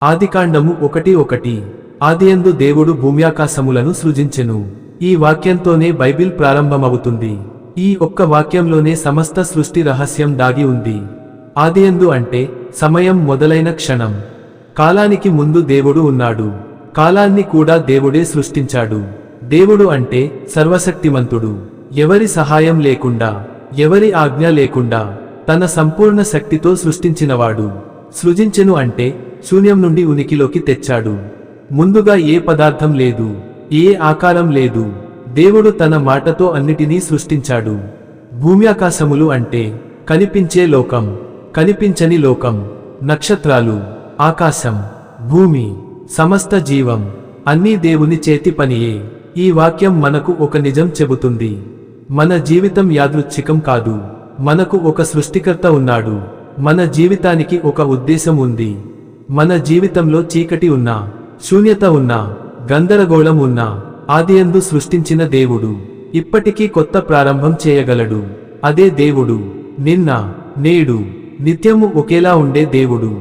ఆదికాండము 1:1 ఆదియందు దేవుడు భూమ్యాకాశములను సృజించెను. ఈ వాక్యంతోనే బైబిల్ ప్రారంభమవుతుంది. ఈ ఒక్క వాక్యంలోనే సమస్త సృష్టి రహస్యం దాగి ఉంది. ఆదియందు అంటే సమయం మొదలైన క్షణం. కాలానికి ముందు దేవుడు ఉన్నాడు. కాలాన్ని కూడా దేవుడే సృష్టించాడు. దేవుడు అంటే సర్వశక్తిమంతుడు. ఎవరి సహాయం లేకుండా, ఎవరి ఆజ్ఞ లేకుండా తన సంపూర్ణ శక్తితో సృష్టించినవాడు. సృజించెను అంటే శూన్యం నుండి ఉనికిలోకి తెచ్చాడు. ముందుగా ఏ పదార్థం లేదు, ఏ ఆకారం లేదు. దేవుడు తన మాటతో అన్నిటినీ సృష్టించాడు. భూమ్యాకాశములు అంటే కనిపించే లోకం, కనిపించని లోకం. నక్షత్రాలు, ఆకాశం, భూమి, సమస్త జీవం అన్నీ దేవుని చేతి పనియే. ఈ వాక్యం మనకు ఒక నిజం చెబుతుంది. మన జీవితం యాదృచ్ఛికం కాదు. మనకు ఒక సృష్టికర్త ఉన్నాడు. మన జీవితానికి ఒక ఉద్దేశం ఉంది. మన జీవితంలో చీకటి ఉన్నా, శూన్యత ఉన్నా, గందరగోళం ఉన్నా, ఆదియందు సృష్టించిన దేవుడు ఇప్పటికీ కొత్త ప్రారంభం చేయగలడు. అదే దేవుడు. నిన్న, నేడు, నిత్యము ఒకేలా ఉండే దేవుడు.